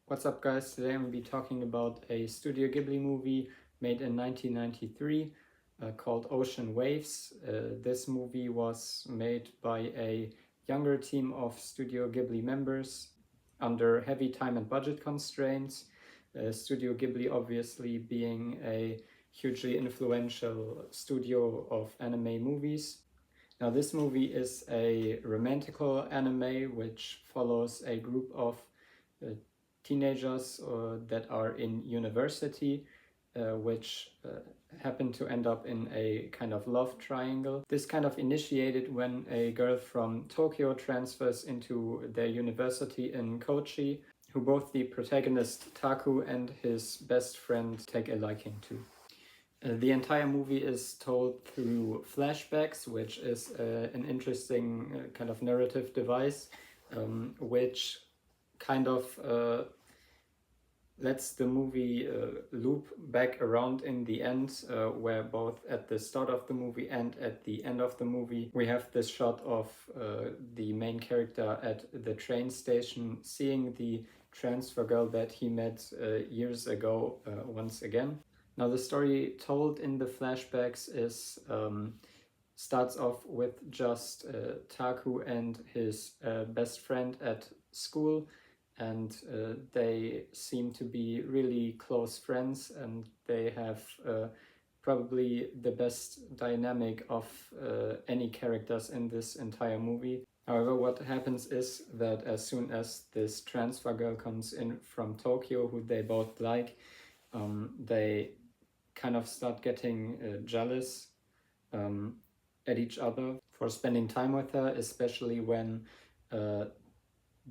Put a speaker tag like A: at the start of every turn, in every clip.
A: What's up, guys? Today I'm going to be talking about a Studio Ghibli movie made in 1993 called Ocean Waves. This movie was made by a younger team of Studio Ghibli members under heavy time and budget constraints. Studio Ghibli obviously being a hugely influential studio of anime movies. Now, this movie is a romantical anime which follows a group of teenagers that are in university, which happen to end up in a kind of love triangle. This kind of initiated when a girl from Tokyo transfers into their university in Kochi, who both the protagonist Taku and his best friend take a liking to. The entire movie is told through flashbacks, which is an interesting kind of narrative device, which kind of lets the movie loop back around in the end, where both at the start of the movie and at the end of the movie we have this shot of the main character at the train station seeing the transfer girl that he met years ago once again. Now, the story told in the flashbacks is starts off with just Taku and his best friend at school, and they seem to be really close friends, and they have probably the best dynamic of any characters in this entire movie. However, what happens is that as soon as this transfer girl comes in from Tokyo, who they both like, they kind of start getting jealous at each other for spending time with her, especially when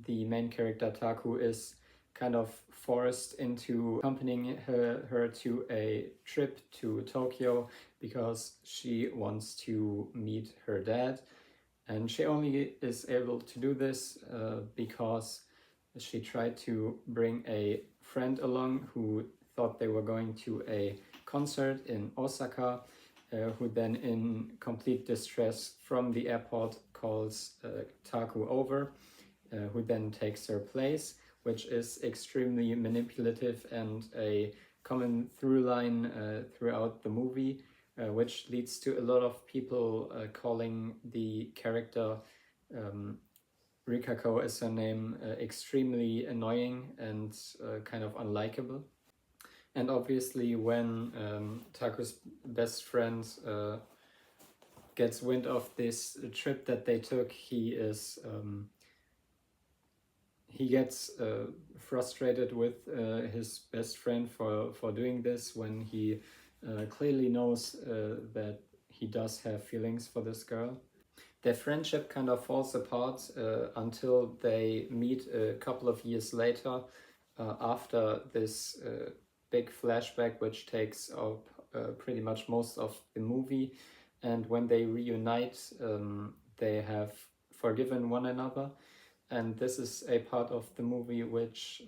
A: the main character Taku is kind of forced into accompanying her to a trip to Tokyo because she wants to meet her dad. And she only is able to do this because she tried to bring a friend along who thought they were going to a concert in Osaka, who then in complete distress from the airport calls Taku over, who then takes her place, which is extremely manipulative and a common through line throughout the movie, which leads to a lot of people calling the character Rikako is her name, extremely annoying and kind of unlikable. And obviously when Taku's best friend gets wind of this trip that they took, he gets frustrated with his best friend for doing this when he clearly knows that he does have feelings for this girl. Their friendship kind of falls apart until they meet a couple of years later after this big flashback which takes up pretty much most of the movie, and when they reunite they have forgiven one another, and this is a part of the movie which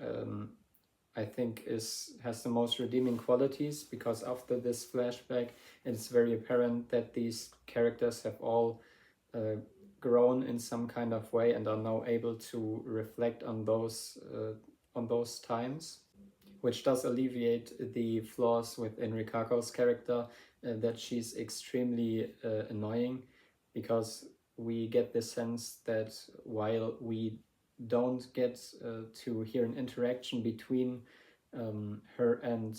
A: I think has the most redeeming qualities, because after this flashback it's very apparent that these characters have all grown in some kind of way and are now able to reflect on those times, which does alleviate the flaws within Rikako's character, that she's extremely annoying, because we get the sense that while we don't get to hear an interaction between her and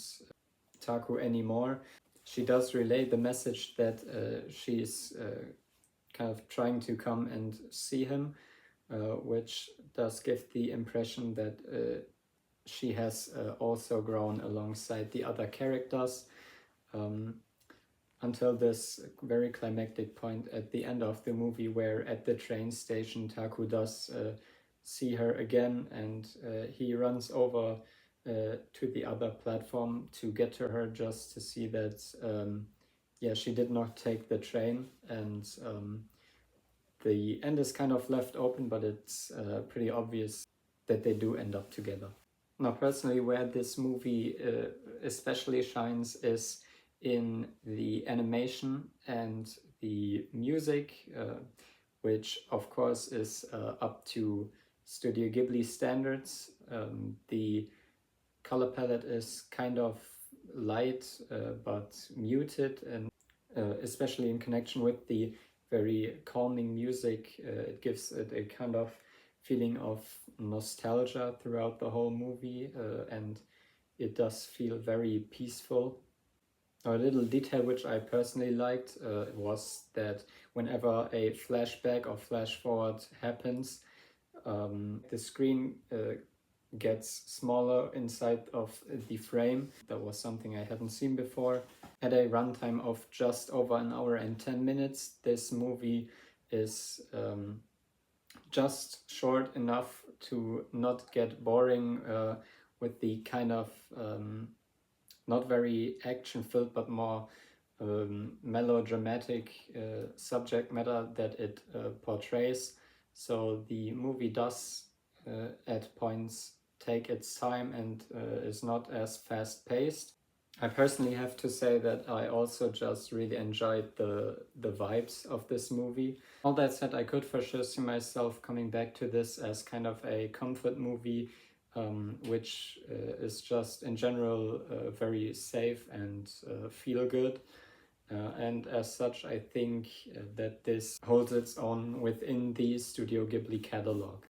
A: Taku anymore, she does relay the message that she's kind of trying to come and see him, which does give the impression that she has also grown alongside the other characters, until this very climactic point at the end of the movie, where at the train station Taku does see her again, and he runs over to the other platform to get to her, just to see that she did not take the train, and the end is kind of left open, but it's pretty obvious that they do end up together. Now, personally, where this movie especially shines is in the animation and the music, which of course is up to Studio Ghibli standards. The color palette is kind of light but muted, and especially in connection with the very calming music, it gives it a kind of feeling of nostalgia throughout the whole movie, and it does feel very peaceful. A little detail which I personally liked was that whenever a flashback or flash forward happens, the screen gets smaller inside of the frame. That was something I hadn't seen before. At a runtime of just over an hour and 10 minutes, this movie is just short enough to not get boring with the kind of not very action-filled but more melodramatic subject matter that it portrays. So the movie does at points take its time and is not as fast-paced. I personally have to say that I also just really enjoyed the vibes of this movie. All that said, I could for sure see myself coming back to this as kind of a comfort movie, which is just in general very safe and feel good. And as such, I think that this holds its own within the Studio Ghibli catalog.